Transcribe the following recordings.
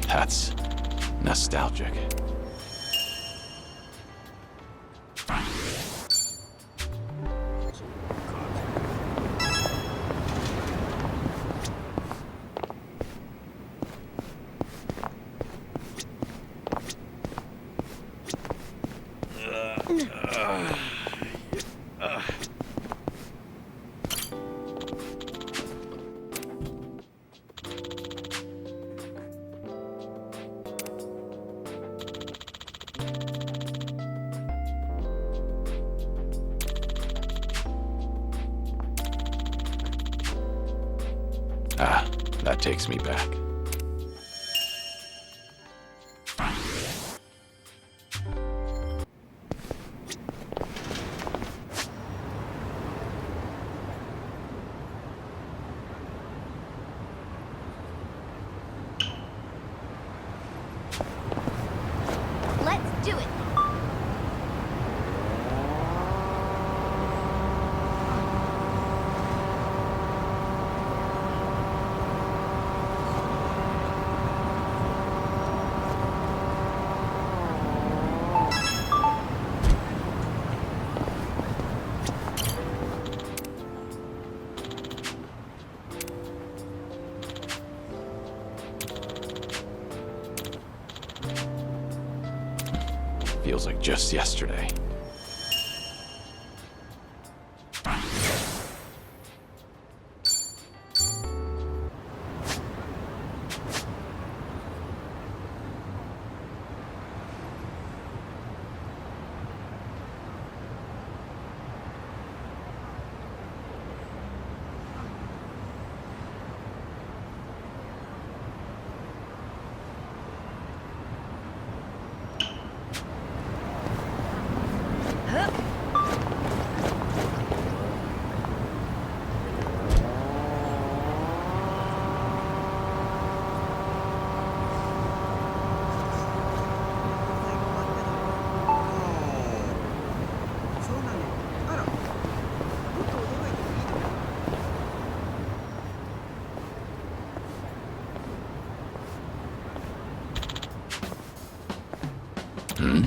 That's nostalgic. Ah, that takes me back. Let's do it. Feels like just yesterday. Hmm?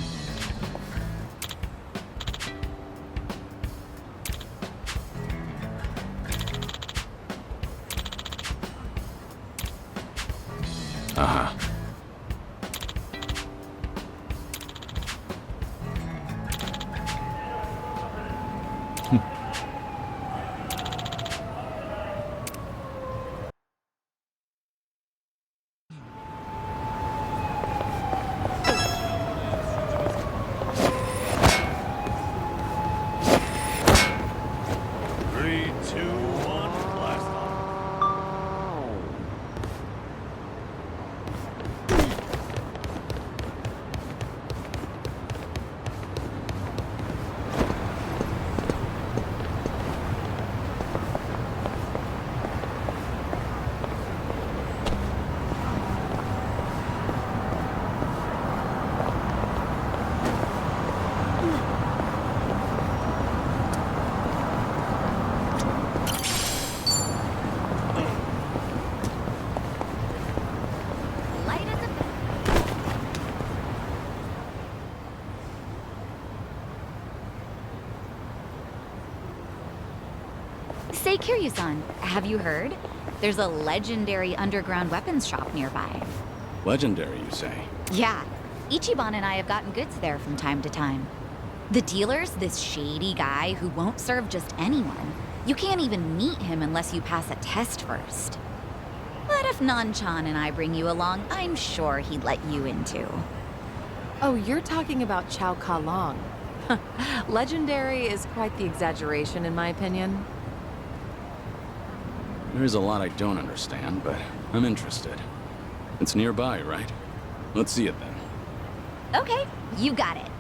Uh-huh. Three, two, one, blast off. Light as a feather. Say, Kiryu-san, have you heard? There's a legendary underground weapons shop nearby. Legendary, you say? Yeah, Ichiban and I have gotten goods there from time to time. The dealer's this shady guy who won't serve just anyone. You can't even meet him unless you pass a test first. But if Nanchan and I bring you along, I'm sure he'd let you in too. Oh, you're talking about Chow Ka Long. Legendary is quite the exaggeration, in my opinion. There's a lot I don't understand, but I'm interested. It's nearby, right? Let's see it then. Okay, you got it.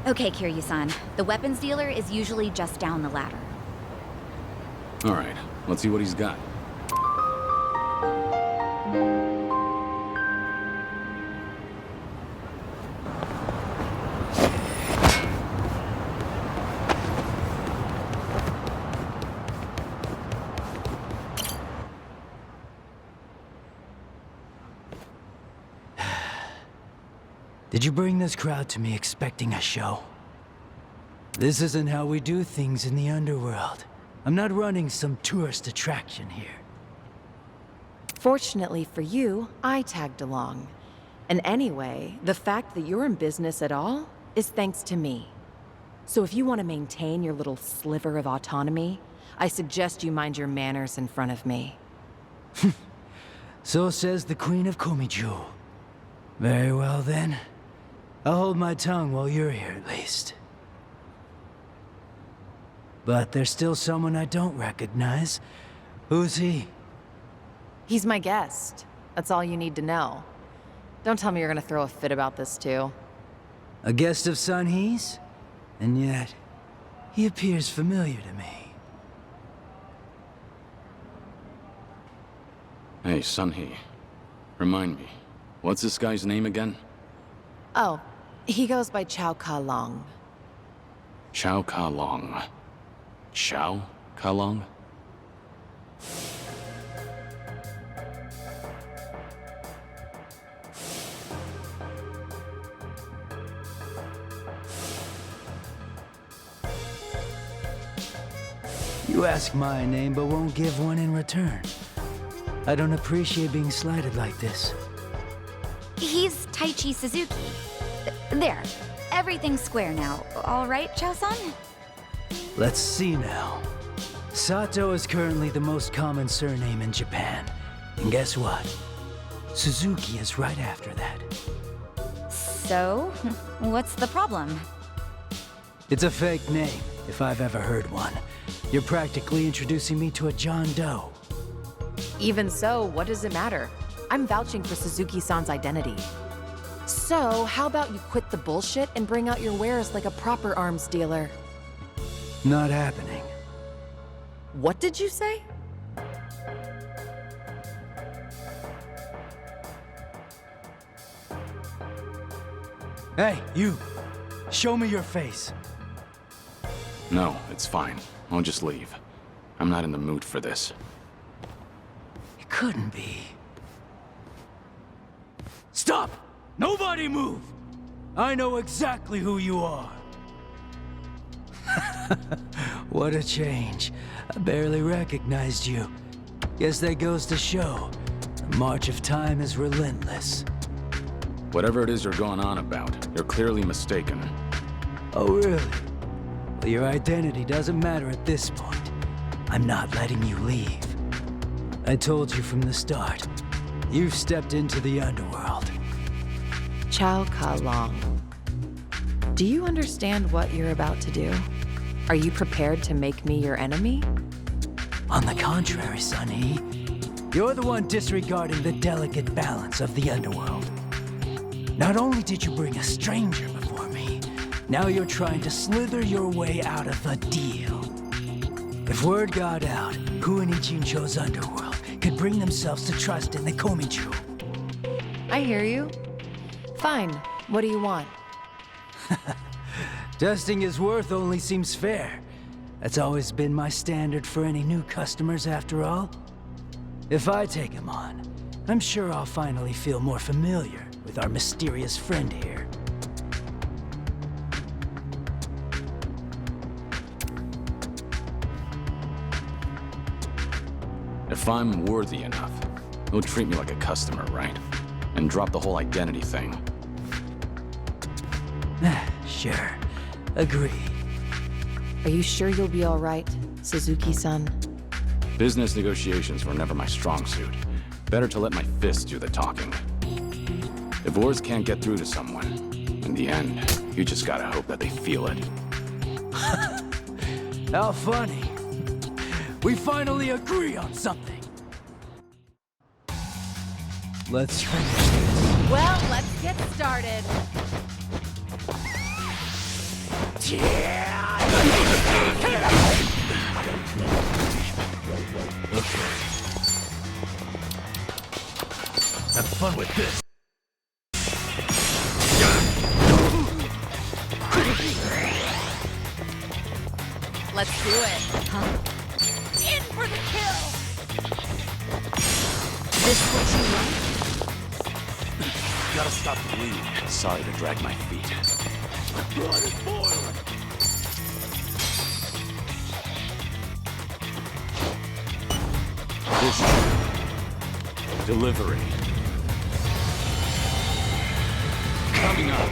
Okay, Kiryu-san. The weapons dealer is usually just down the ladder. All right, let's see what he's got. Did you bring this crowd to me expecting a show? This isn't how we do things in the underworld. I'm not running some tourist attraction here. Fortunately for you, I tagged along. And anyway, the fact that you're in business at all is thanks to me. So if you want to maintain your little sliver of autonomy, I suggest you mind your manners in front of me. So says the Queen of Komiju. Very well then. I'll hold my tongue while you're here at least. But there's still someone I don't recognize. Who's he? He's my guest. That's all you need to know. Don't tell me you're gonna throw a fit about this too. A guest of Sun He's? And yet, he appears familiar to me. Hey, Sun-Hee. Remind me, what's this guy's name again? Oh, he goes by Chao Ka-Long. Chao Ka-Long. Chao Ka-Long? You ask my name, but won't give one in return. I don't appreciate being slighted like this. He's Taichi Suzuki. There. Everything's square now. All right, Chao-san? Let's see now. Sato is currently the most common surname in Japan. And guess what? Suzuki is right after that. So, what's the problem? It's a fake name, if I've ever heard one. You're practically introducing me to a John Doe. Even so, what does it matter? I'm vouching for Suzuki-san's identity. So, how about you quit the bullshit and bring out your wares like a proper arms dealer? Not happening. What did you say? Hey, you! Show me your face. No, it's fine. I'll just leave. I'm not in the mood for this. It couldn't be. Stop! Nobody move! I know exactly who you are. What a change. I barely recognized you. Guess that goes to show. The march of time is relentless. Whatever it is you're going on about, you're clearly mistaken. Oh, really? Well, your identity doesn't matter at this point. I'm not letting you leave. I told you from the start. You've stepped into the underworld. Chao Ka-Long. Do you understand what you're about to do? Are you prepared to make me your enemy? On the contrary, Sun-Hee, you're the one disregarding the delicate balance of the underworld. Not only did you bring a stranger before me, now you're trying to slither your way out of a deal. If word got out, who in Ichincho's underworld could bring themselves to trust in the Komiju? I hear you. Fine. What do you want? Testing his worth only seems fair. That's always been my standard for any new customers, after all. If I take him on, I'm sure I'll finally feel more familiar with our mysterious friend here. If I'm worthy enough, he'll treat me like a customer, right? And drop the whole identity thing. Sure. Agreed. Are you sure you'll be all right, Suzuki-san? Business negotiations were never my strong suit. Better to let my fists do the talking. If words can't get through to someone, in the end, you just gotta hope that they feel it. How funny. We finally agree on something. Let's finish this. Well, let's get started. Have fun with this. Let's do it. In for the kill! This what you want? Gotta stop the bleeding. Sorry to drag my feet. Blood is boiling. Vision. Delivery. Coming up.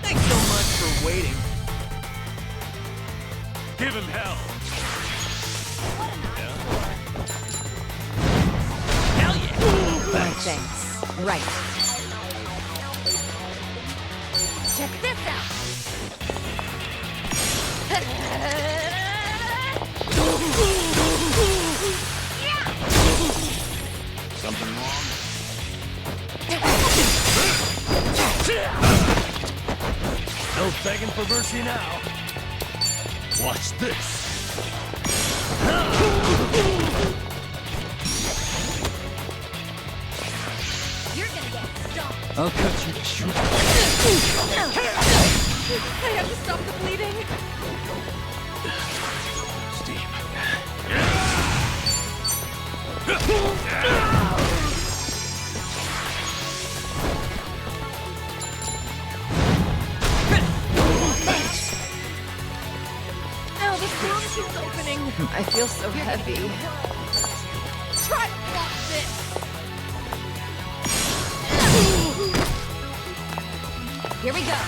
Thanks so much for waiting. Give him hell. Hell yeah! Thanks. Right. Check this out. Something wrong? No begging for mercy now. Watch this. You're gonna get stomped. I'll cut you to shreds. I have to stop the bleeding. Steve. Oh, the storm keeps opening. I feel so heavy. Try to block this. Here we go.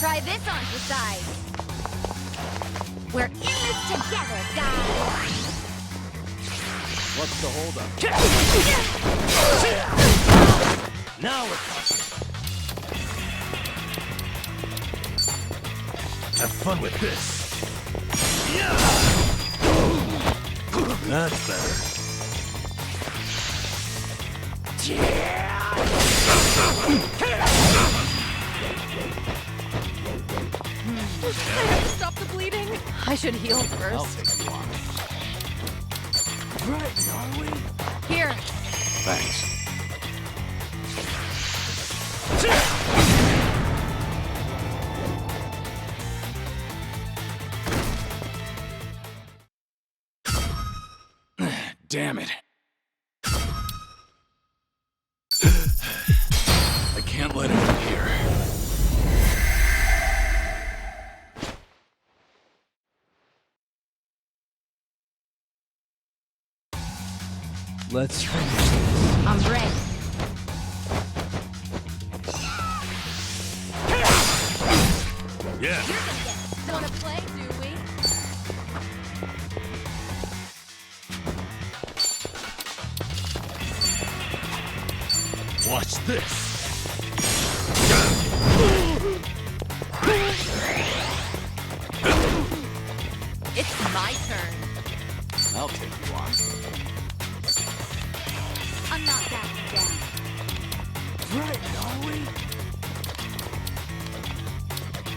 Try this on the side. We're in this together, guys. What's the holdup? Now we're talking. Have fun with this. That's better. I have to stop the bleeding. I should heal I'll first. take you on. Right, are we? Here. Thanks. Damn it. I can't let him in here. Let's finish this. I'm ready. Yeah. Wanna play, do we? Watch this. It's my turn. I'll take you on. I'm not backing down. Right, are we?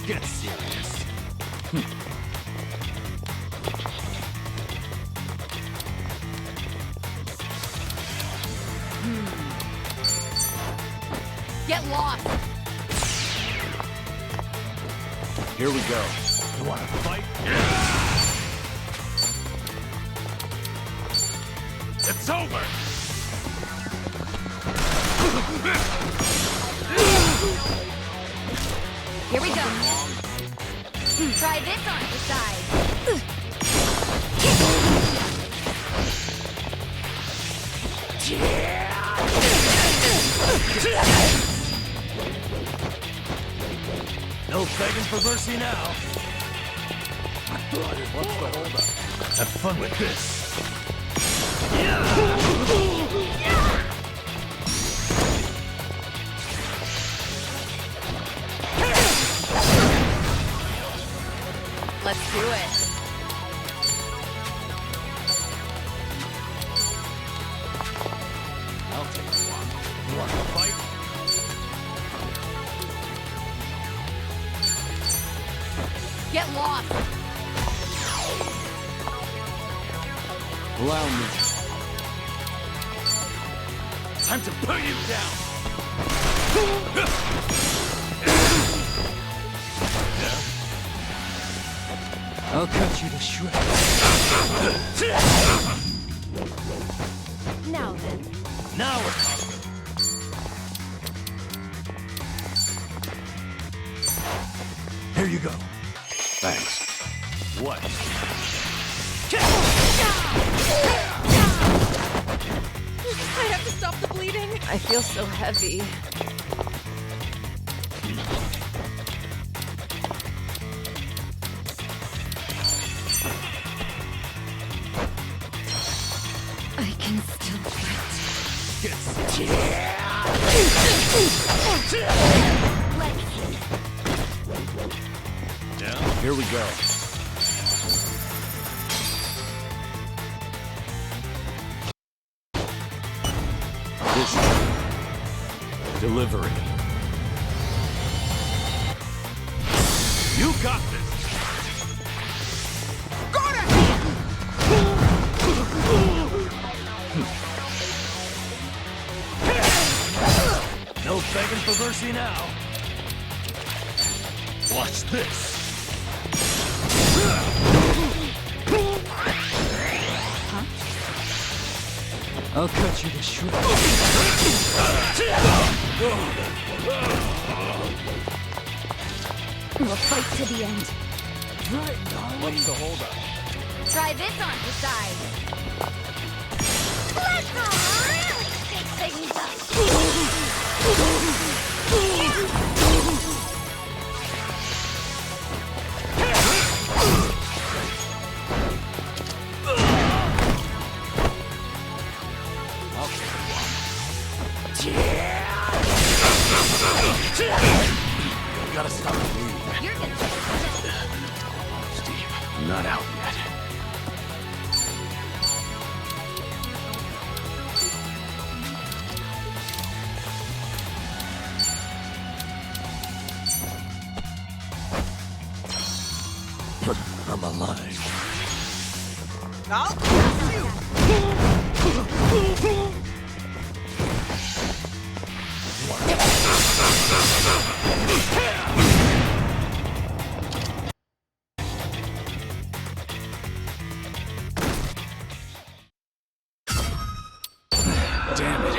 Get serious. Get lost. Here we go. You wanna fight? It's over! Here we go. Try this on the side. No begging for mercy now. What's the holdup? Have fun with this. Let's do it. I'll take you on. You wanna fight? Get lost. Allow me. Time to put you down! I'll cut you to shreds. Now then. Now we're talking. Here you go. Thanks. What? I have to stop the bleeding. I feel so heavy. I can still fight. Yeah? Here we go. Vision. Delivery. You got this! No begging for mercy now. Watch this. I'll cut you to shreds. We'll fight to the end. What's the holdup? Try this on the side. Let's really shake things up. Gotta stop the bleeding. You're gonna Steve, I'm not out yet. I'm alive. Damn it.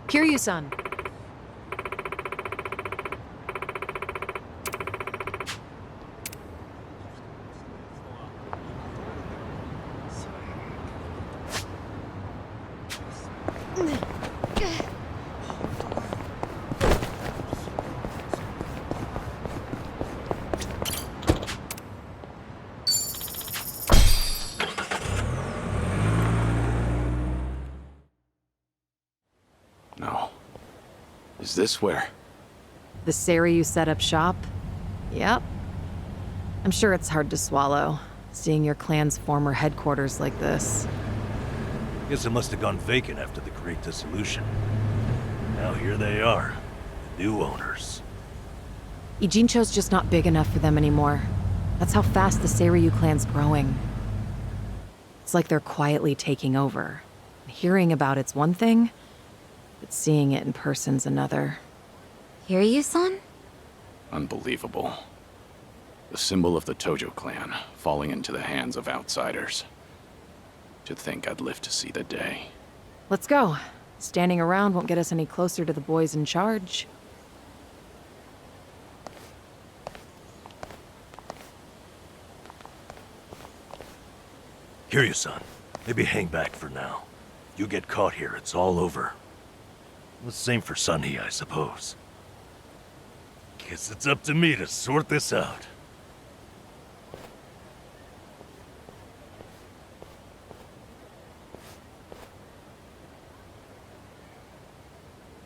Kiryu-san. No. Is this where? The Seiryu set up shop? Yep. I'm sure it's hard to swallow, seeing your clan's former headquarters like this. Guess it must have gone vacant after the Great Dissolution. Now here they are, the new owners. Ijincho's just not big enough for them anymore. That's how fast the Seiryu clan's growing. It's like they're quietly taking over. Hearing about it's one thing, but seeing it in person's another. Hear you, son? Unbelievable. The symbol of the Tojo clan falling into the hands of outsiders. To think I'd live to see the day. Let's go. Standing around won't get us any closer to the boys in charge. Kiryu, son. Maybe hang back for now. You get caught here, it's all over. The same for Sunny, I suppose. Guess it's up to me to sort this out.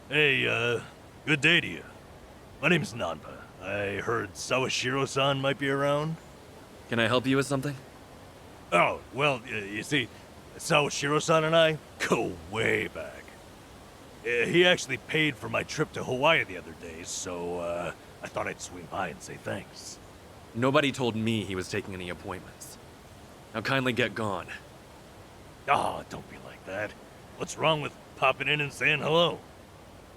Hey, good day to you. My name's Nanba. I heard Sawashiro-san might be around. Can I help you with something? Oh, well, you see, Sawashiro-san and I go way back. He actually paid for my trip to Hawaii the other day, so I thought I'd swing by and say thanks. Nobody told me he was taking any appointments. Now kindly get gone. Oh, don't be like that. What's wrong with popping in and saying hello?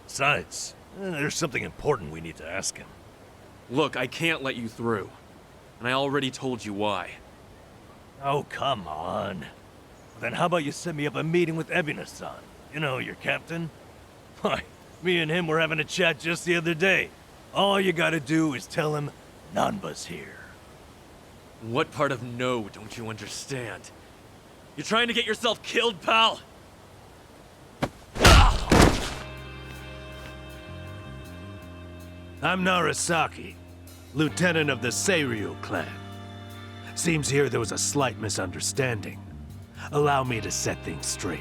Besides, there's something important we need to ask him. Look, I can't let you through. And I already told you why. Oh, come on. Then how about you set me up a meeting with Ebina-san? You know, your captain? Why, me and him were having a chat just the other day. All you gotta do is tell him Nanba's here. What part of no don't you understand? You're trying to get yourself killed, pal? I'm Narasaki, lieutenant of the Seiryu clan. Seems here there was a slight misunderstanding. Allow me to set things straight.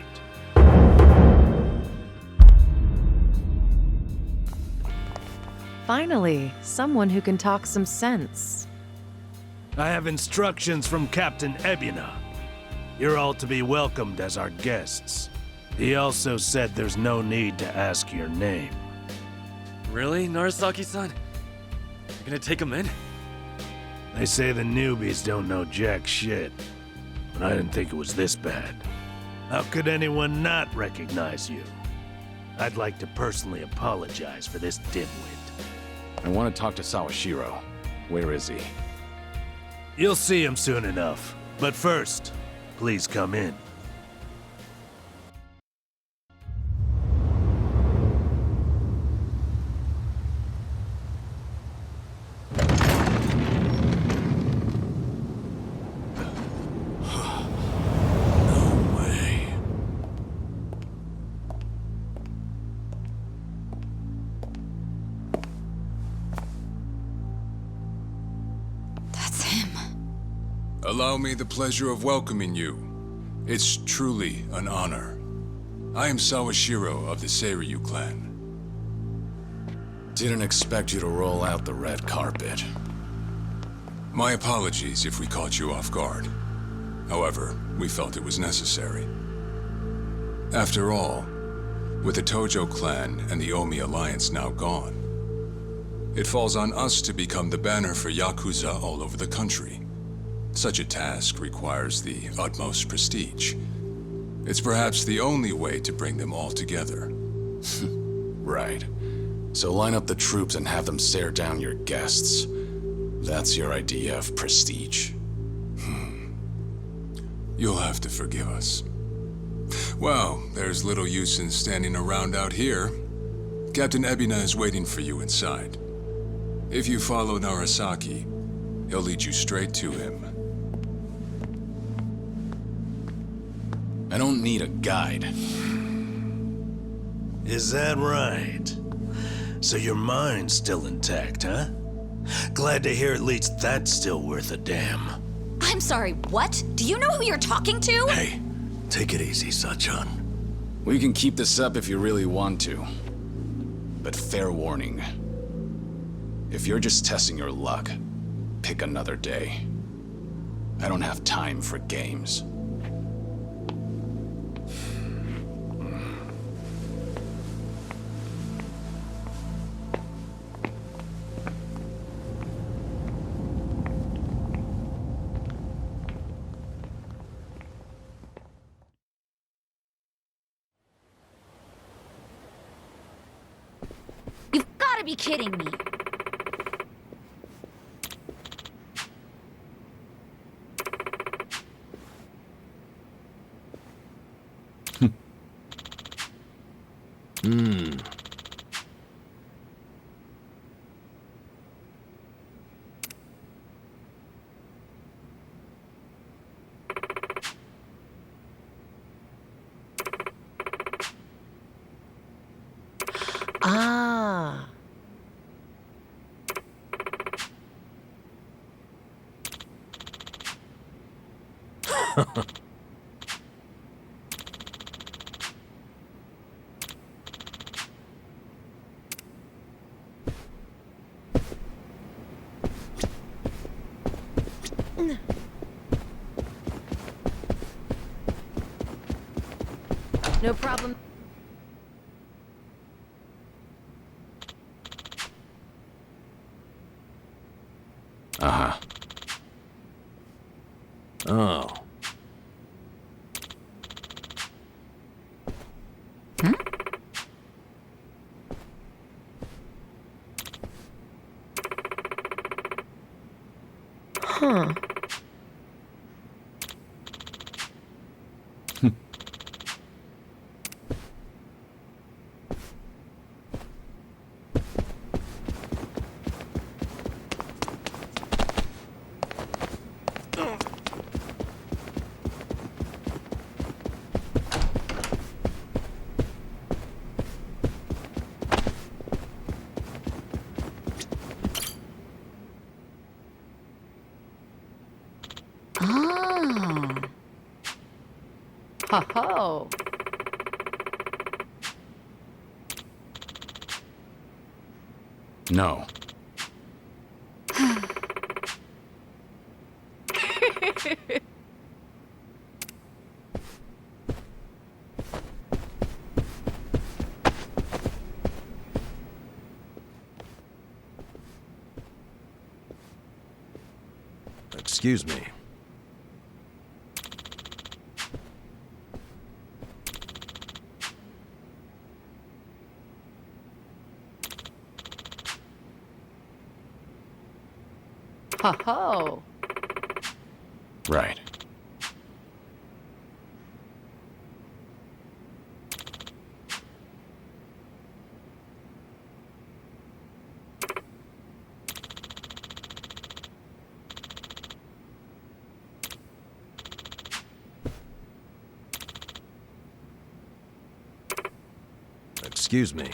Finally, someone who can talk some sense. I have instructions from Captain Ebina. You're all to be welcomed as our guests. He also said there's no need to ask your name. Really, Narasaki-san? You're gonna take him in? They say the newbies don't know jack shit, but I didn't think it was this bad. How could anyone not recognize you? I'd like to personally apologize for this dimwit. I want to talk to Sawashiro. Where is he? You'll see him soon enough. But first, please come in. That's him. Allow me the pleasure of welcoming you. It's truly an honor. I am Sawashiro of the Seiryu clan. Didn't expect you to roll out the red carpet. My apologies if we caught you off guard. However, we felt it was necessary. After all, with the Tojo clan and the Omi alliance now gone, it falls on us to become the banner for Yakuza all over the country. Such a task requires the utmost prestige. It's perhaps the only way to bring them all together. Right. So line up the troops and have them stare down your guests. That's your idea of prestige. You'll have to forgive us. Well, there's little use in standing around out here. Captain Ebina is waiting for you inside. If you follow Narasaki, he'll lead you straight to him. I don't need a guide. Is that right? So your mind's still intact, huh? Glad to hear at least that's still worth a damn. I'm sorry, what? Do you know who you're talking to? Hey, take it easy, Sachan. We can keep this up if you really want to. But fair warning. If you're just testing your luck, pick another day. I don't have time for games. be kidding me. Ah. No problem. Uh-huh. Oh. Huh. Ah. Ho ho. No. Excuse me. Ho ho. Right. Excuse me.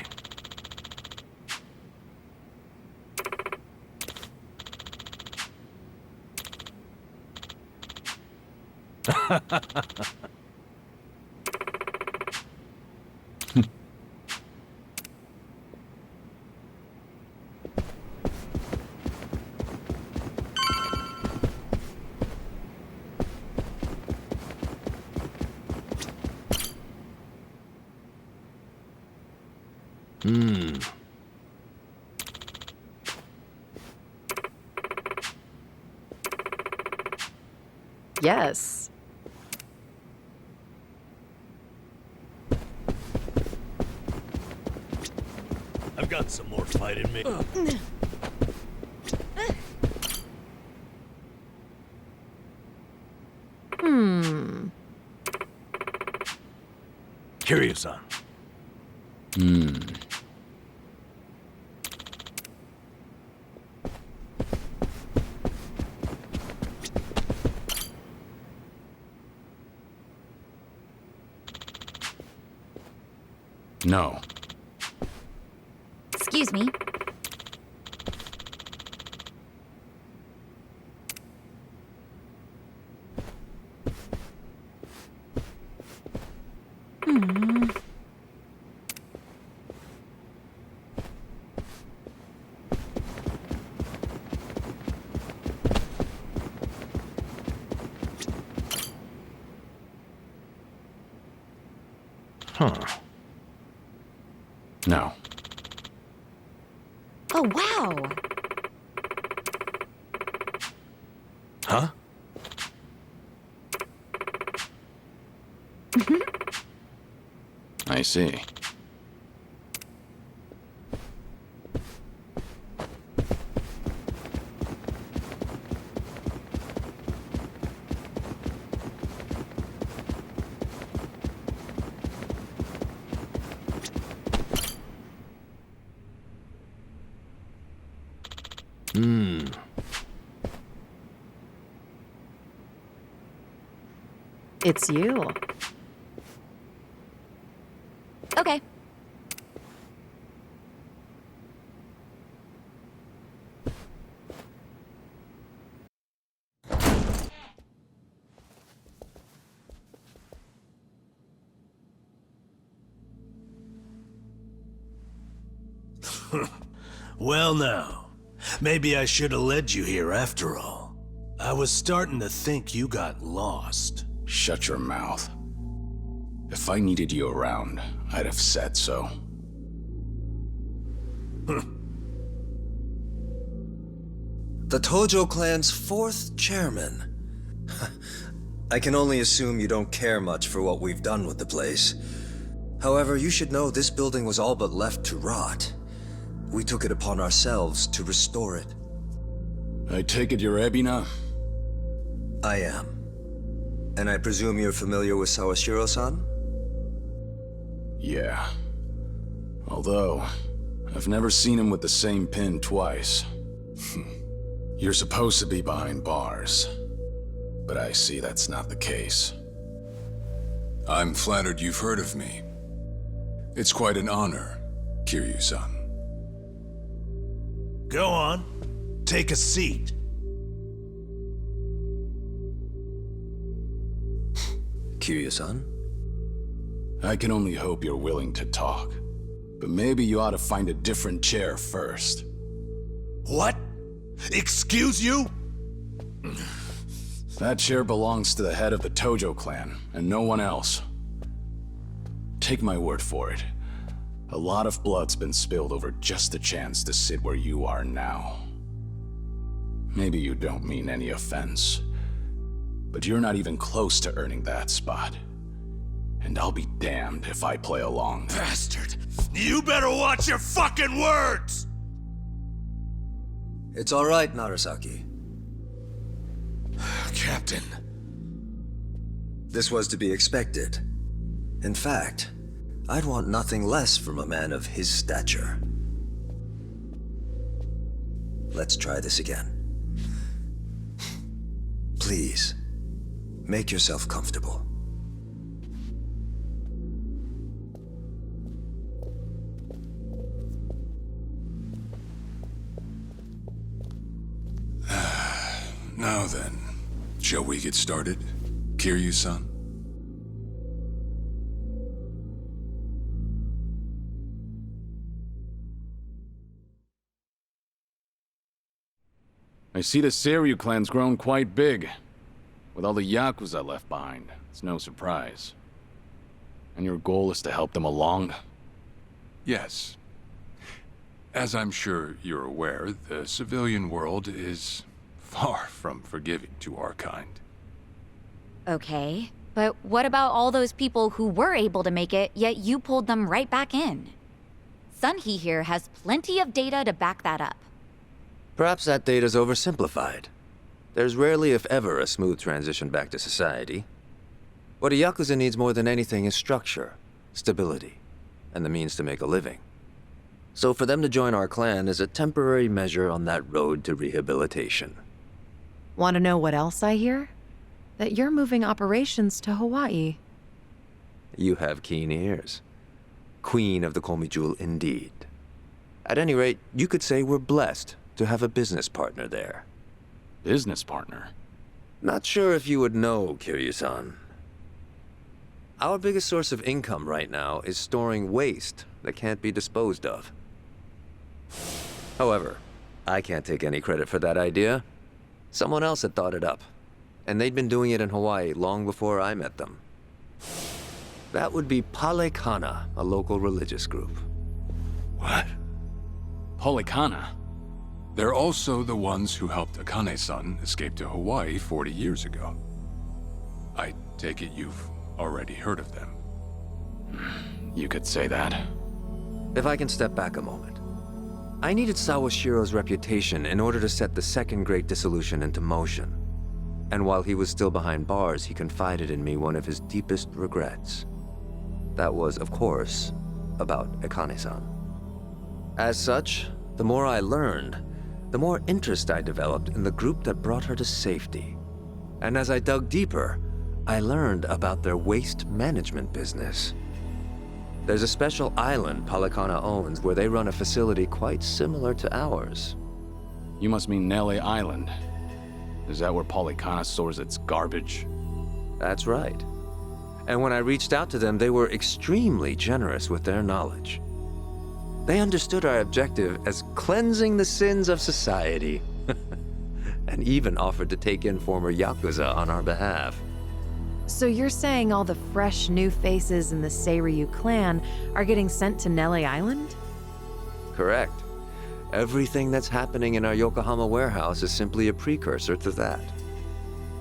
Yes. I've got some more fight in me. Hmm. Kiryu-san. No. Excuse me. Huh. No. Oh, wow. Huh? I see. It's you. Okay. Well now, maybe I should have led you here after all. I was starting to think you got lost. Shut your mouth. If I needed you around, I'd have said so. The Tojo clan's 4th chairman. I can only assume you don't care much for what we've done with the place. However, you should know this building was all but left to rot. We took it upon ourselves to restore it. I take it you're Ebina? I am. And I presume you're familiar with Sawashiro-san? Yeah. Although, I've never seen him with the same pin twice. You're supposed to be behind bars. But I see that's not the case. I'm flattered you've heard of me. It's quite an honor, Kiryu-san. Go on. Take a seat. Kiryu-san? I can only hope you're willing to talk. But maybe you ought to find a different chair first. What? Excuse you? That chair belongs to the head of the Tojo clan, and no one else. Take my word for it. A lot of blood's been spilled over just a chance to sit where you are now. Maybe you don't mean any offense, but you're not even close to earning that spot. And I'll be damned if I play along. Bastard! You better watch your fucking words! It's all right, Narasaki. Captain. This was to be expected. In fact, I'd want nothing less from a man of his stature. Let's try this again. Please, make yourself comfortable. Now then, shall we get started, Kiryu-san? I see the Seiryu clan's grown quite big. With all the Yakuza left behind, it's no surprise. And your goal is to help them along? Yes. As I'm sure you're aware, the civilian world is far from forgiving to our kind. Okay, but what about all those people who were able to make it, yet you pulled them right back in? Sunhee here has plenty of data to back that up. Perhaps that data's oversimplified. There's rarely, if ever, a smooth transition back to society. What a Yakuza needs more than anything is structure, stability, and the means to make a living. So for them to join our clan is a temporary measure on that road to rehabilitation. Want to know what else I hear? That you're moving operations to Hawaii. You have keen ears. Queen of the Komi Jewel, indeed. At any rate, you could say we're blessed to have a business partner there. Business partner? Not sure if you would know, Kiryu-san. Our biggest source of income right now is storing waste that can't be disposed of. However, I can't take any credit for that idea. Someone else had thought it up, and they'd been doing it in Hawaii long before I met them. That would be Palekana, a local religious group. What? Polikana? They're also the ones who helped Akane-san escape to Hawaii 40 years ago. I take it you've already heard of them. You could say that. If I can step back a moment. I needed Sawashiro's reputation in order to set the second great dissolution into motion. And while he was still behind bars, he confided in me one of his deepest regrets. That was, of course, about Akane-san. As such, the more I learned, the more interest I developed in the group that brought her to safety. And as I dug deeper, I learned about their waste management business. There's a special island Polycana owns where they run a facility quite similar to ours. You must mean Nele Island. Is that where Polycana stores its garbage? That's right. And when I reached out to them, they were extremely generous with their knowledge. They understood our objective as cleansing the sins of society, and even offered to take in former Yakuza on our behalf. So you're saying all the fresh new faces in the Seiryu clan are getting sent to Nele Island? Correct. Everything that's happening in our Yokohama warehouse is simply a precursor to that.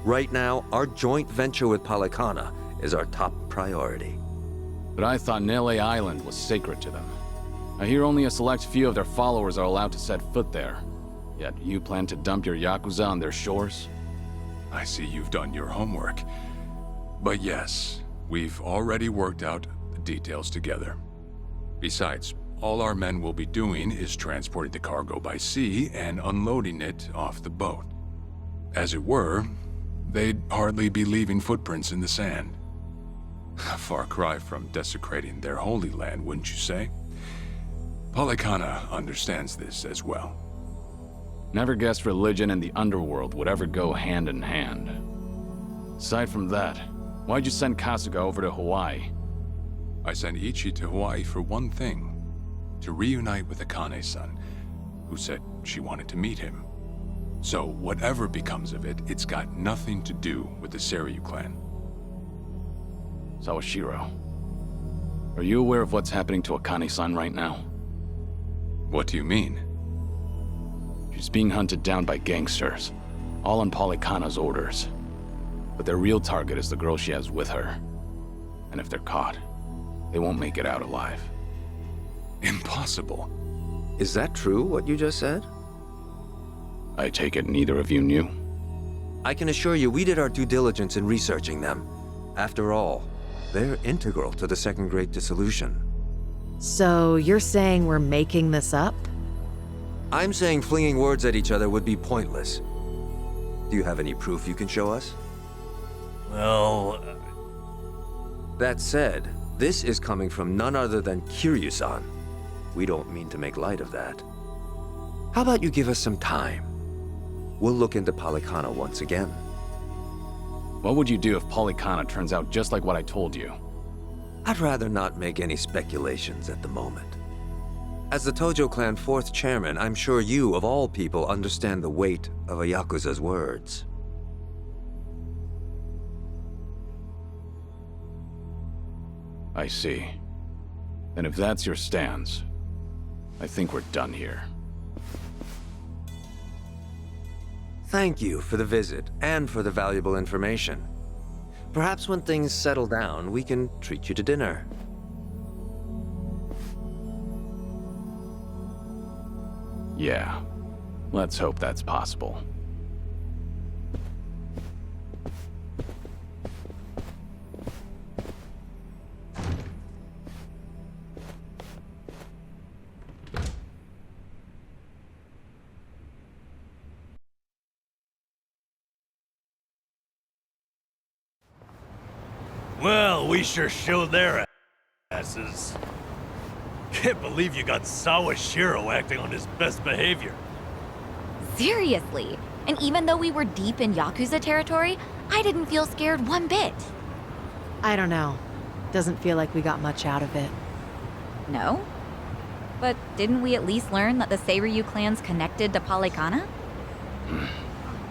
Right now, our joint venture with Polycana is our top priority. But I thought Nele Island was sacred to them. I hear only a select few of their followers are allowed to set foot there. Yet you plan to dump your Yakuza on their shores? I see you've done your homework. But yes, we've already worked out the details together. Besides, all our men will be doing is transporting the cargo by sea and unloading it off the boat. As it were, they'd hardly be leaving footprints in the sand. A far cry from desecrating their holy land, wouldn't you say? Polycana understands this as well. Never guessed religion and the underworld would ever go hand in hand. Aside from that, why'd you send Kasuga over to Hawaii? I sent Ichi to Hawaii for one thing. To reunite with Akane-san, who said she wanted to meet him. So whatever becomes of it, it's got nothing to do with the Seiryu clan. Sawashiro, are you aware of what's happening to Akane-san right now? What do you mean? She's being hunted down by gangsters, all on Polycana's orders. But their real target is the girl she has with her. And if they're caught, they won't make it out alive. Impossible. Is that true, what you just said? I take it neither of you knew? I can assure you we did our due diligence in researching them. After all, they're integral to the Second Great Dissolution. So you're saying we're making this up? I'm saying flinging words at each other would be pointless. Do you have any proof you can show us? Well, That said, this is coming from none other than Kiryu-san. We don't mean to make light of that. How about you give us some time? We'll look into Polycana once again. What would you do if Polycana turns out just like what I told you? I'd rather not make any speculations at the moment. As the Tojo clan 4th chairman, I'm sure you, of all people, understand the weight of a Yakuza's words. I see. And if that's your stance, I think we're done here. Thank you for the visit and for the valuable information. Perhaps when things settle down, we can treat you to dinner. Yeah. Let's hope that's possible. well, we sure showed their asses. Can't believe you got Sawashiro acting on his best behavior. Seriously. And even though we were deep in Yakuza territory, I didn't feel scared one bit. I don't know. Doesn't feel like we got much out of it. No? But didn't we at least learn that the Seiryu clan's connected to Polycana?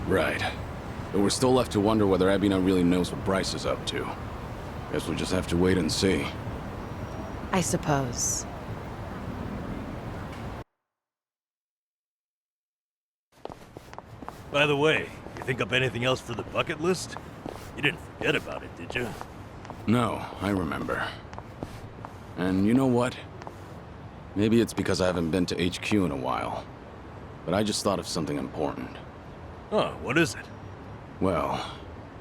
Right. But we're still left to wonder whether Ebina really knows what Bryce is up to. Guess we'll just have to wait and see. I suppose. By the way, you think up anything else for the bucket list? You didn't forget about it, did you? No, I remember. And you know what? Maybe it's because I haven't been to HQ in a while. But I just thought of something important. Oh, what is it? Well,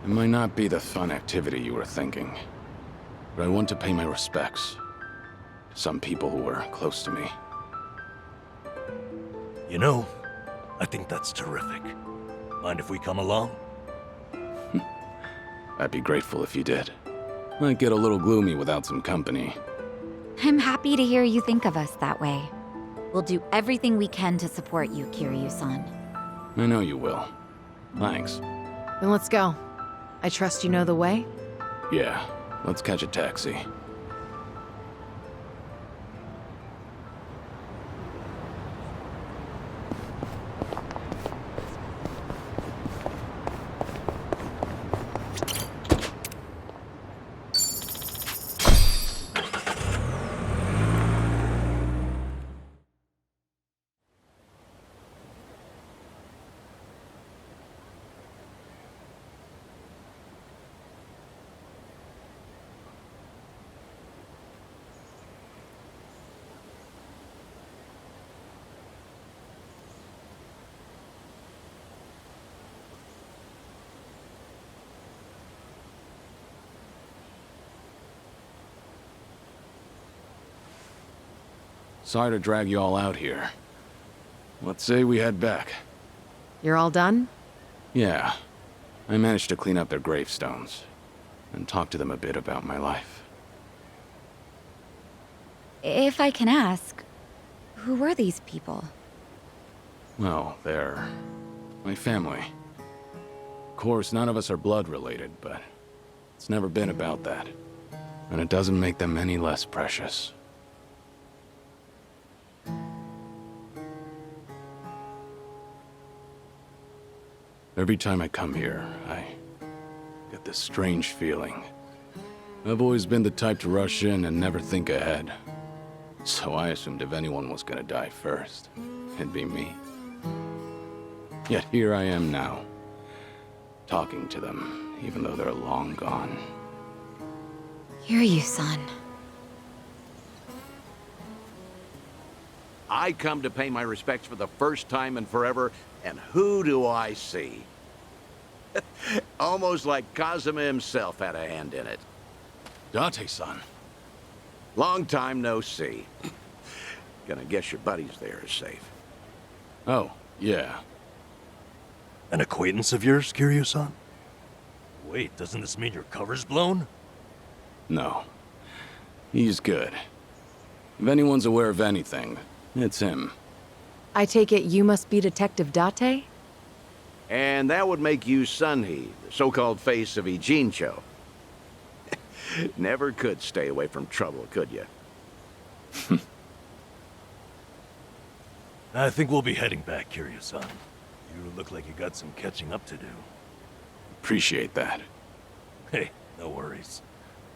it might not be the fun activity you were thinking. But I want to pay my respects to some people who were close to me. You know, I think that's terrific. Mind if we come along? I'd be grateful if you did. Might get a little gloomy without some company. I'm happy to hear you think of us that way. We'll do everything we can to support you, Kiryu-san. I know you will. Thanks. Then let's go. I trust you know the way? Yeah, let's catch a taxi. Sorry to drag you all out here. Let's say we head back. You're all done? Yeah. I managed to clean up their gravestones and talk to them a bit about my life. If I can ask, who were these people? Well, they're my family. Of course, none of us are blood related, but it's never been about that. And it doesn't make them any less precious. Every time I come here, I get this strange feeling. I've always been the type to rush in and never think ahead. So I assumed if anyone was gonna die first, it'd be me. Yet here I am now, talking to them, even though they're long gone. Kiryu-san. I come to pay my respects for the first time in forever, and who do I see? Almost like Kazuma himself had a hand in it. Date-san. Long time no see. Gonna guess your buddies there are safe. Oh, yeah. An acquaintance of yours, Kiryu-san? Wait, doesn't this mean your cover's blown? No. He's good. If anyone's aware of anything, it's him. I take it you must be Detective Date? And that would make you Sunhee, the so-called face of Ijincho. Never could stay away from trouble, could you? I think we'll be heading back, Kiryu-san. You look like you got some catching up to do. Appreciate that. Hey, no worries.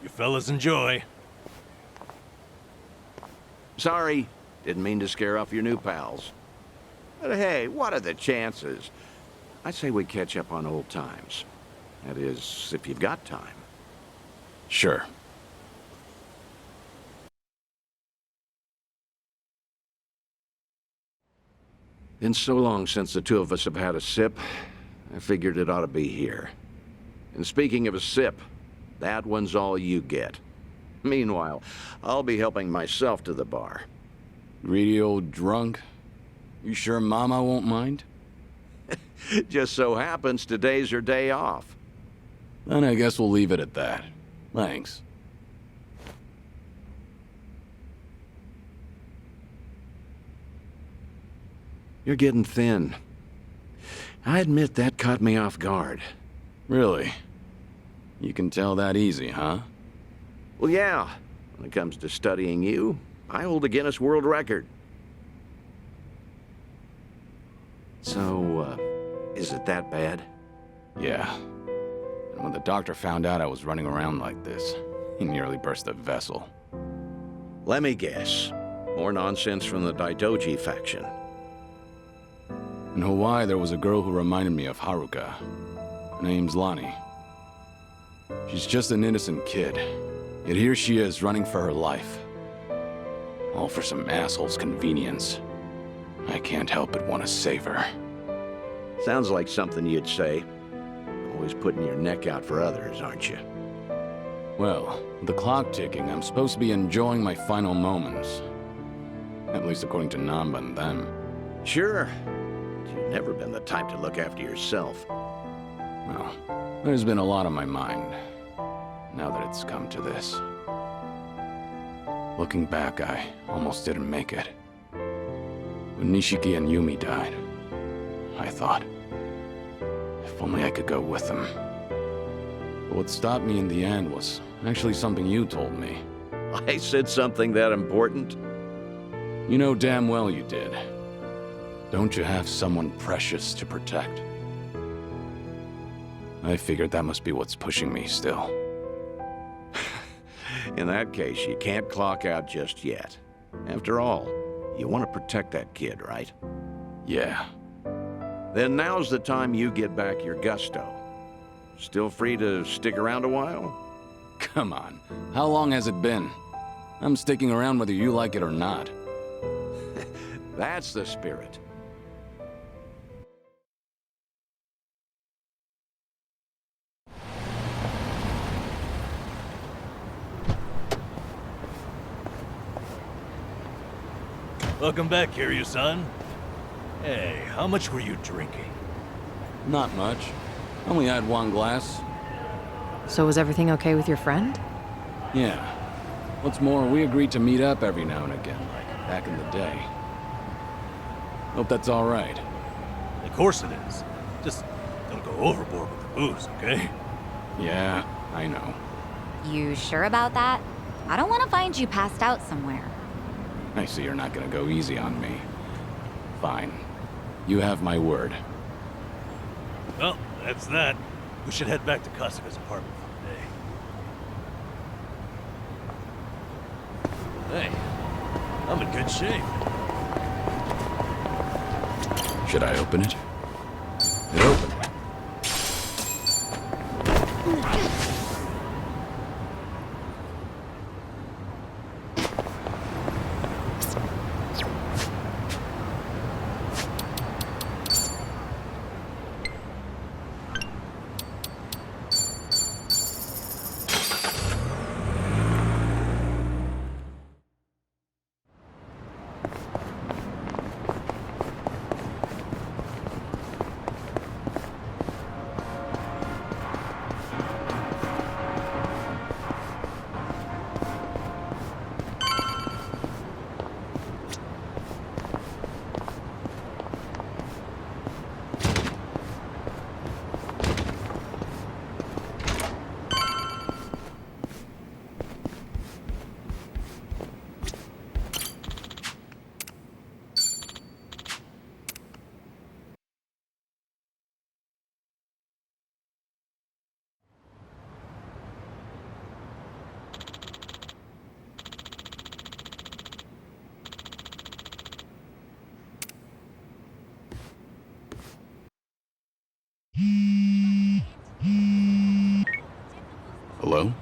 You fellas enjoy. Sorry, didn't mean to scare off your new pals. But hey, what are the chances? I say we catch up on old times. That is, if you've got time. Sure. Been so long since the two of us have had a sip, I figured it ought to be here. And speaking of a sip, that one's all you get. Meanwhile, I'll be helping myself to the bar. Greedy old drunk? You sure Mama won't mind? Just so happens today's her day off. Then I guess we'll leave it at that. Thanks. You're getting thin. I admit that caught me off guard. Really? You can tell that easy, huh? Well, yeah. When it comes to studying you, I hold a Guinness World Record. So, is it that bad? Yeah. And when the doctor found out I was running around like this, he nearly burst a vessel. Let me guess. More nonsense from the Daidoji faction. In Hawaii, there was a girl who reminded me of Haruka. Her name's Lonnie. She's just an innocent kid. Yet here she is, running for her life. All for some asshole's convenience. I can't help but want to save her. Sounds like something you'd say. Always putting your neck out for others, aren't you? Well, with the clock ticking, I'm supposed to be enjoying my final moments. At least according to Namba and them. Sure. You've never been the type to look after yourself. Well, there's been a lot on my mind, now that it's come to this. Looking back, I almost didn't make it. When Nishiki and Yumi died, I thought, if only I could go with them. But what stopped me in the end was actually something you told me. I said something that important? You know damn well you did. Don't you have someone precious to protect? I figured that must be what's pushing me still. In that case, you can't clock out just yet. After all, you want to protect that kid, right? Yeah. Then now's the time you get back your gusto. Still free to stick around a while? Come on. How long has it been? I'm sticking around whether you like it or not. That's the spirit. Welcome back, Kiryu-san. Hey, how much were you drinking? Not much. Only had one glass. So was everything okay with your friend? Yeah. What's more, we agreed to meet up every now and again, like back in the day. Hope that's all right. Of course it is. Just don't go overboard with the booze, okay? Yeah, I know. You sure about that? I don't want to find you passed out somewhere. I see you're not gonna go easy on me. Fine. You have my word. Well, that's that. We should head back to Kasuga's apartment for the day. Hey, I'm in good shape. Should I open it? It opened. Hello?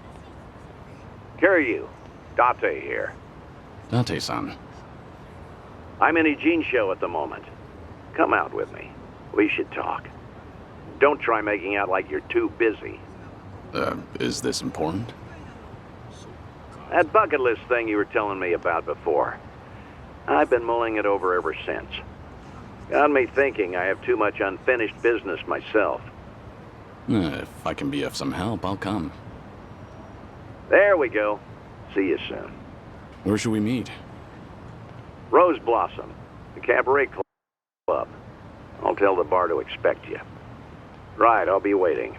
Kiryu, Date here. Date-san. I'm in Ijincho at the moment. Come out with me. We should talk. Don't try making out like you're too busy. Is this important? That bucket list thing you were telling me about before. I've been mulling it over ever since. Got me thinking I have too much unfinished business myself. If I can be of some help, I'll come. There we go. See you soon. Where should we meet? Rose Blossom, the cabaret club. I'll tell the bar to expect you. Right, I'll be waiting.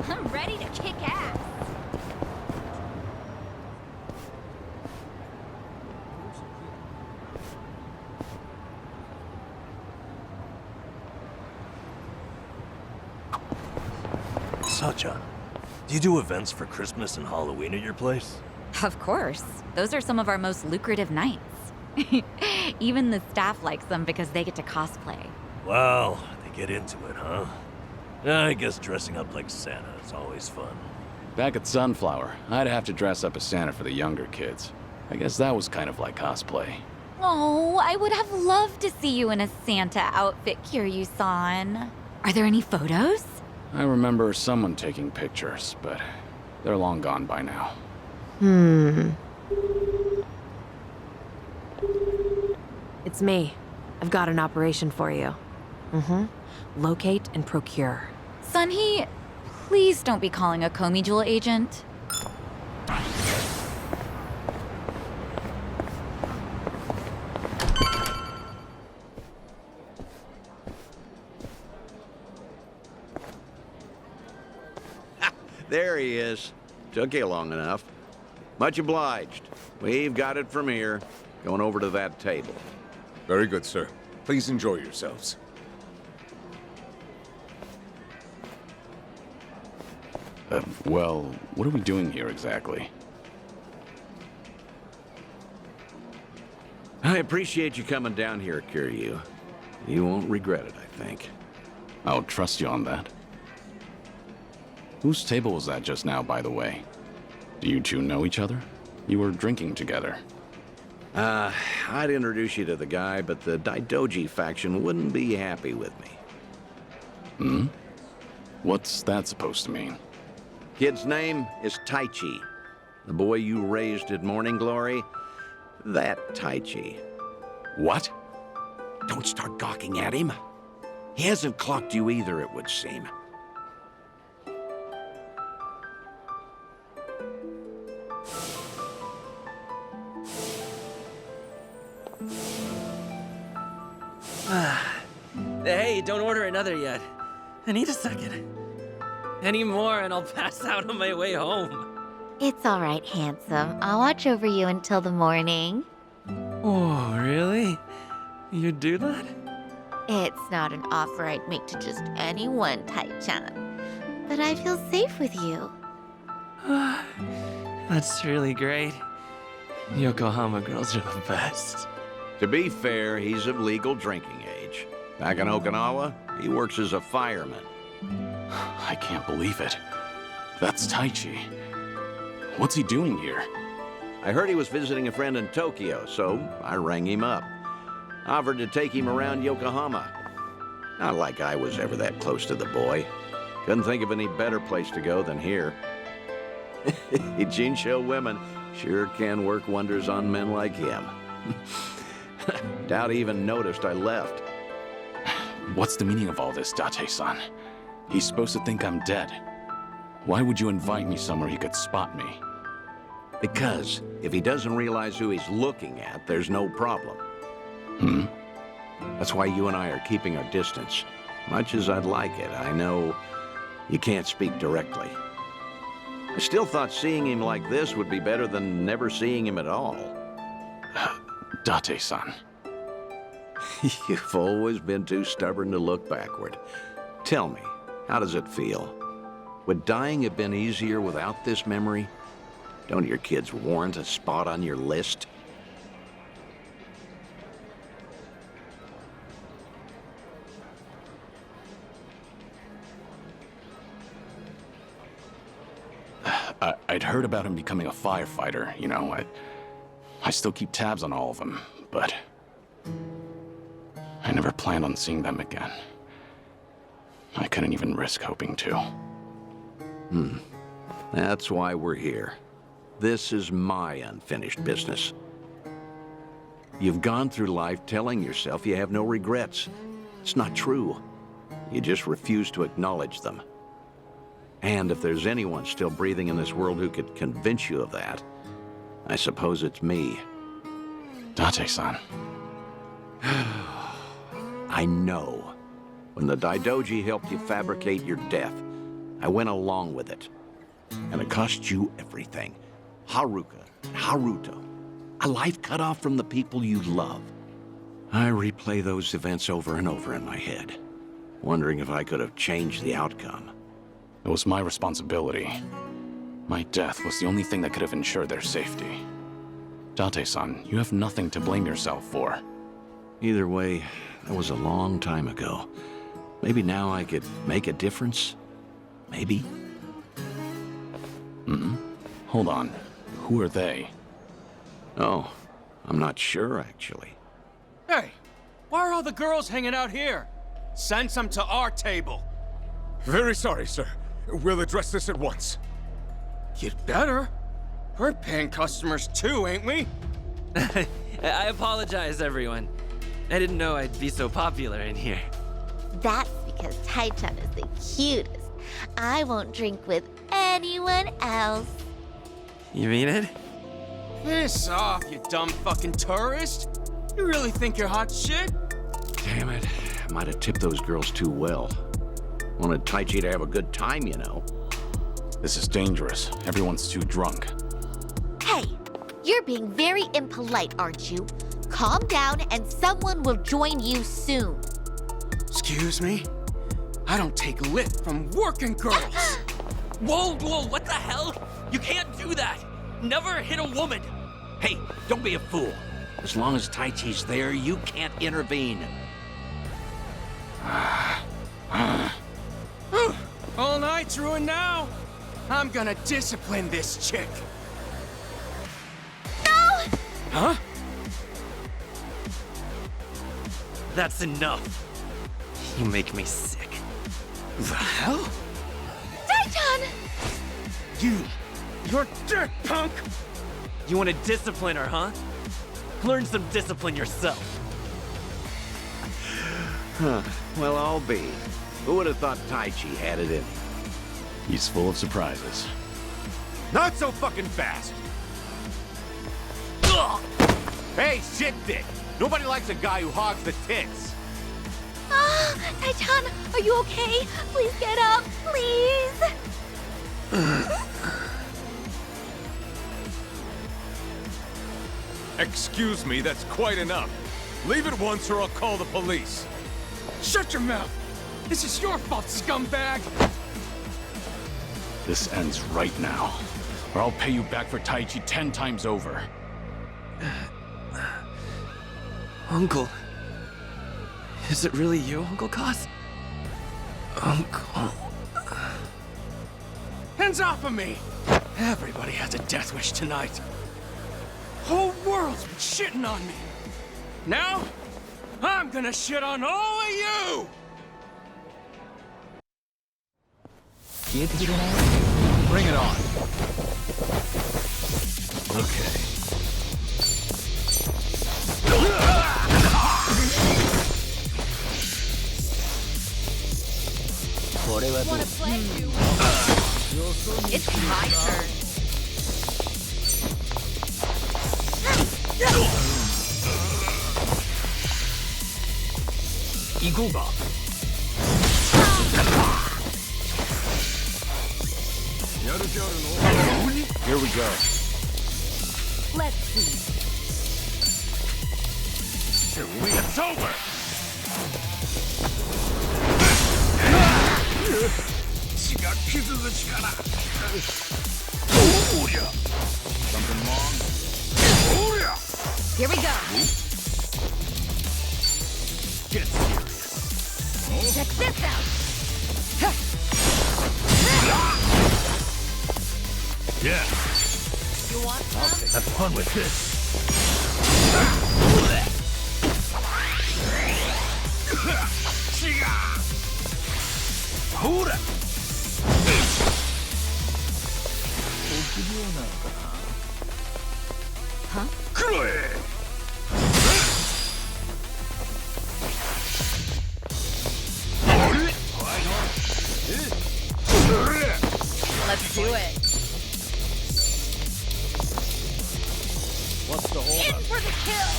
I'm ready to kick ass. Sacha, do you do events for Christmas and Halloween at your place? Of course. Those are some of our most lucrative nights. Even the staff likes them because they get to cosplay. Wow, they get into it, huh? I guess dressing up like Santa is always fun. Back at Sunflower, I'd have to dress up as Santa for the younger kids. I guess that was kind of like cosplay. Oh, I would have loved to see you in a Santa outfit, Kiryu-san. Are there any photos? I remember someone taking pictures, but they're long gone by now. It's me. I've got an operation for you. Mm-hmm. Locate and procure. Sunhee, please don't be calling a Comey Jewel agent. There he is. Took you long enough. Much obliged. We've got it from here. Going over to that table. Very good, sir. Please enjoy yourselves. Well, what are we doing here exactly? I appreciate you coming down here, Kiryu. You won't regret it, I think. I'll trust you on that. Whose table was that just now, by the way? Do you two know each other? You were drinking together. I'd introduce you to the guy, but the Daidoji faction wouldn't be happy with me. Hmm? What's that supposed to mean? Kid's name is Taichi. The boy you raised at Morning Glory, that Taichi. What? Don't start gawking at him. He hasn't clocked you either, it would seem. Hey, don't order another yet. I need a second. Any more and I'll pass out on my way home. It's all right, handsome. I'll watch over you until the morning. Oh, really? You'd do that? It's not an offer I'd make to just anyone, Tai-chan. But I feel safe with you. That's really great. Yokohama girls are the best. To be fair, he's of legal drinking age. Back in Okinawa, he works as a fireman. I can't believe it. That's Taichi. What's he doing here? I heard he was visiting a friend in Tokyo, so I rang him up. Offered to take him around Yokohama. Not like I was ever that close to the boy. Couldn't think of any better place to go than here. Jinsho women sure can work wonders on men like him. Doubt he even noticed I left. What's the meaning of all this, Date-san? He's supposed to think I'm dead. Why would you invite me somewhere he could spot me? Because if he doesn't realize who he's looking at, there's no problem. Hmm? That's why you and I are keeping our distance. Much as I'd like it, I know you can't speak directly. I still thought seeing him like this would be better than never seeing him at all. Date-san. You've always been too stubborn to look backward. Tell me, how does it feel? Would dying have been easier without this memory? Don't your kids warrant a spot on your list? I'd heard about him becoming a firefighter, you know. I still keep tabs on all of them, but I never planned on seeing them again. I couldn't even risk hoping to. That's why we're here. This is my unfinished business. You've gone through life telling yourself you have no regrets. It's not true. You just refuse to acknowledge them. And if there's anyone still breathing in this world who could convince you of that, I suppose it's me. Date-san. I know. When the Daidoji helped you fabricate your death, I went along with it. And it cost you everything. Haruka, Haruto. A life cut off from the people you love. I replay those events over and over in my head, wondering if I could have changed the outcome. It was my responsibility. My death was the only thing that could have ensured their safety. Date-san, you have nothing to blame yourself for. Either way, that was a long time ago. Maybe now I could make a difference? Maybe? Hold on. Who are they? Oh, I'm not sure, actually. Hey, why are all the girls hanging out here? Send some to our table. Very sorry, sir. We'll address this at once. You'd better. We're paying customers too, ain't we? I apologize, everyone. I didn't know I'd be so popular in here. That's because Tai-chan is the cutest. I won't drink with anyone else. You mean it? Piss off, you dumb fucking tourist! You really think you're hot shit? Damn it. I might have tipped those girls too well. Wanted Taichi to have a good time, you know. This is dangerous. Everyone's too drunk. Hey, you're being very impolite, aren't you? Calm down and someone will join you soon. Excuse me? I don't take lit from working girls! Whoa, what the hell? You can't do that! Never hit a woman! Hey, don't be a fool. As long as Taichi's there, you can't intervene. All night's ruined now. I'm gonna discipline this chick. No! Huh? That's enough. You make me sick. The hell? Tai-chan! You're dick, punk! You want to discipline her, huh? Learn some discipline yourself. Well, I'll be. Who would have thought Taichi had it in him? He's full of surprises. Not so fucking fast! Hey, shit dick! Nobody likes a guy who hogs the tits! Ah, Tai-chan, are you okay? Please get up, please! Excuse me, that's quite enough. Leave it once or I'll call the police. Shut your mouth! This is your fault, scumbag! This ends right now, or I'll pay you back for Taichi 10 times over. Uncle. Is it really you, Uncle Cos? Uncle. Hands off of me! Everybody has a death wish tonight. Whole world's been shitting on me. Now, I'm gonna shit on all of you! Bring it on. Okay. Wanna play? It's my turn. Here we go. Let's see. It's over! Something wrong? Here we go. Get serious. Check this out. Yeah, You want some? have fun with this. Hold up! Huh? Let's do it. What's the In for the kill.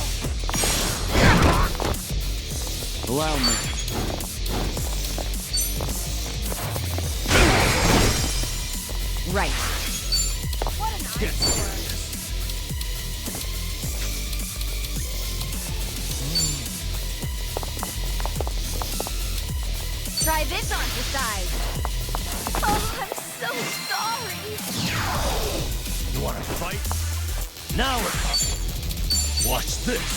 Allow me. Right. Try this on your side. Oh, I'm so sorry. You wanna fight? Now we're talking. Watch this.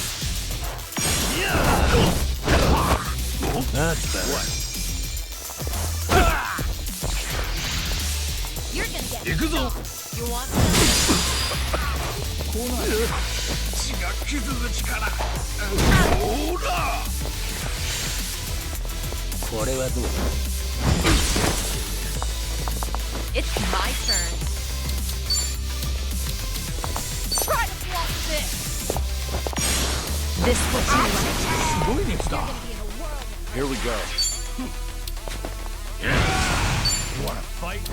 That's better. What? You're gonna get Ikuzo. You want some? It's my turn. Try to block this. This what you like? Here we go. You wanna fight?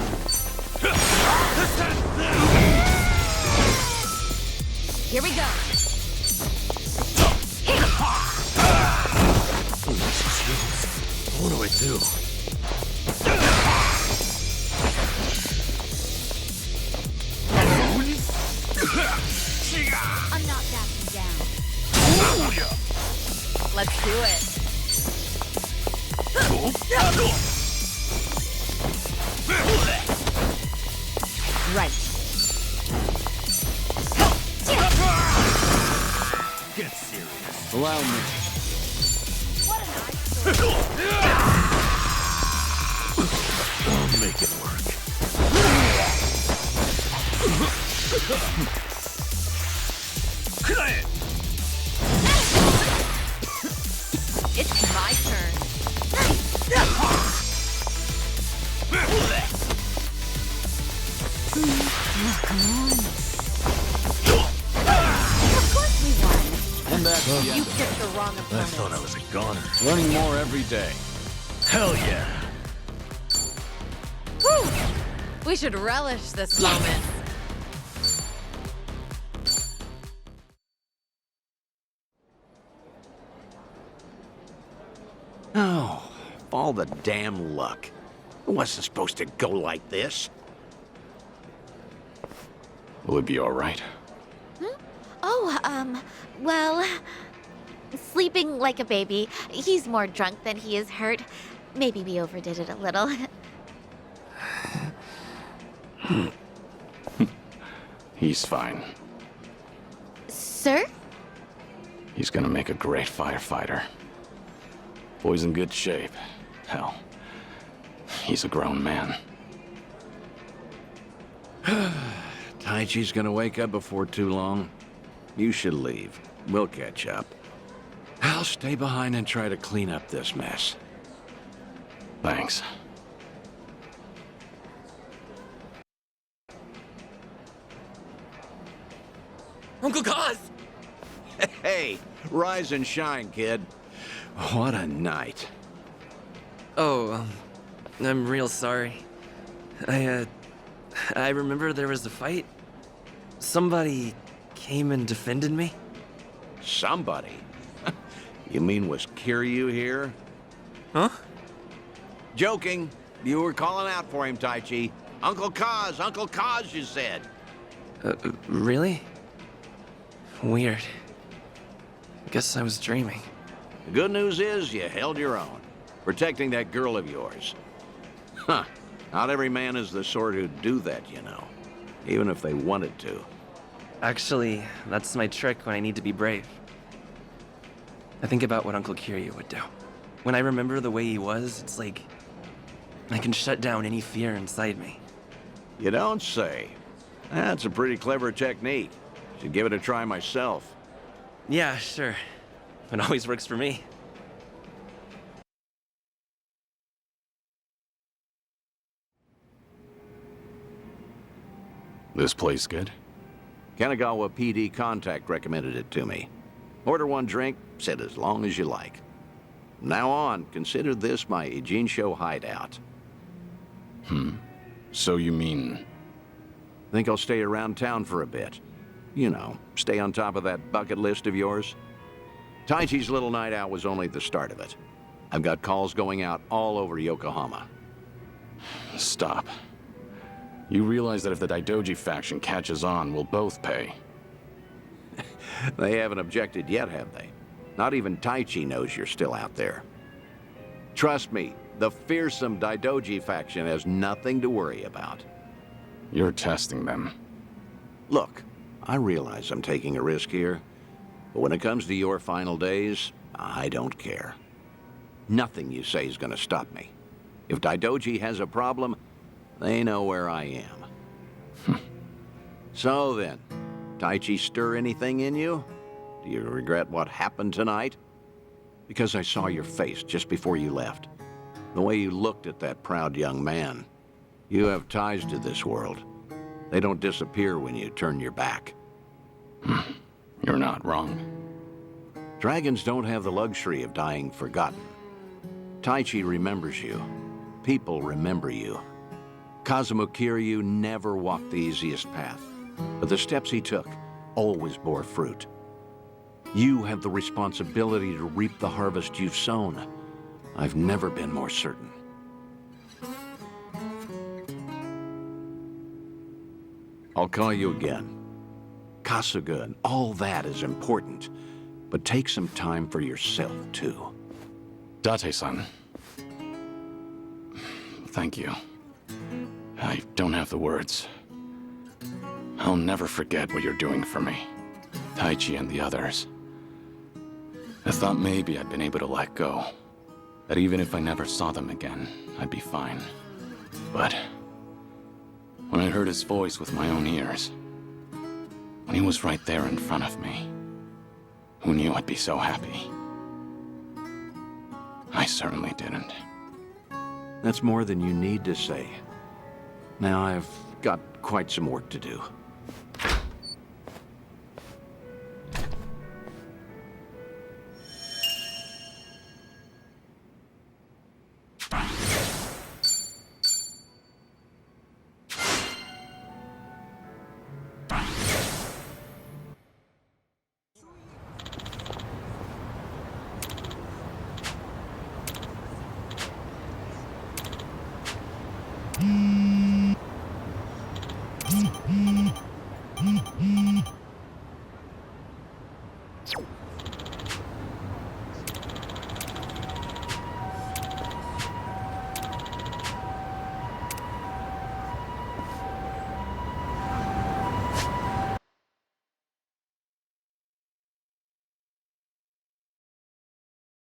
Here we go. What do I do? I'm not backing down. Let's do it. Right. Get serious. Allow me. I'll make it work. It's my turn. Of course we won. And that's the You end. picked the wrong I opponent. thought I was a goner. Learning more every day. Hell yeah. Whew. We should relish this moment. Oh, all the damn luck. It wasn't supposed to go like this. Will it be all right? Oh, well, sleeping like a baby. He's more drunk than he is hurt. Maybe we overdid it a little. He's fine. Sir? He's gonna make a great firefighter. Boy's in good shape. Hell, he's a grown man. Taichi's gonna wake up before too long. You should leave. We'll catch up. I'll stay behind and try to clean up this mess. Thanks. Uncle Kaz! Hey, rise and shine, kid. What a night. Oh, I'm real sorry. I remember there was a fight. Somebody came and defended me. Somebody? You mean was Kiryu here? Huh? Joking. You were calling out for him, Taichi. Uncle Kaz, you said. Really? Weird. Guess I was dreaming. The good news is you held your own, protecting that girl of yours. Huh. Not every man is the sort who'd do that, you know. Even if they wanted to. Actually, that's my trick when I need to be brave. I think about what Uncle Kiryu would do. When I remember the way he was, it's like I can shut down any fear inside me. You don't say. That's a pretty clever technique. Should give it a try myself. Yeah, sure. It always works for me. This place good? Kanagawa PD contact recommended it to me. Order one drink, sit as long as you like. From now on, consider this my Ijincho hideout. So you mean... Think I'll stay around town for a bit. You know, stay on top of that bucket list of yours. Taichi's little night out was only the start of it. I've got calls going out all over Yokohama. Stop. You realize that if the Daidoji faction catches on, we'll both pay. They haven't objected yet, have they? Not even Taichi knows you're still out there. Trust me, the fearsome Daidoji faction has nothing to worry about. You're testing them. Look, I realize I'm taking a risk here, but when it comes to your final days, I don't care. Nothing you say is gonna stop me. If Daidoji has a problem, they know where I am. So then, Taichi stir anything in you? Do you regret what happened tonight? Because I saw your face just before you left. The way you looked at that proud young man. You have ties to this world. They don't disappear when you turn your back. You're not wrong. Dragons don't have the luxury of dying forgotten. Taichi remembers you. People remember you. Kazuma Kiryu never walked the easiest path, but the steps he took always bore fruit. You have the responsibility to reap the harvest you've sown. I've never been more certain. I'll call you again. Kasuga and all that is important, but take some time for yourself, too. Date-san. Thank you. I don't have the words. I'll never forget what you're doing for me. Taichi and the others. I thought maybe I'd been able to let go. That even if I never saw them again, I'd be fine. But when I heard his voice with my own ears, when he was right there in front of me, who knew I'd be so happy? I certainly didn't. That's more than you need to say. Now I've got quite some work to do.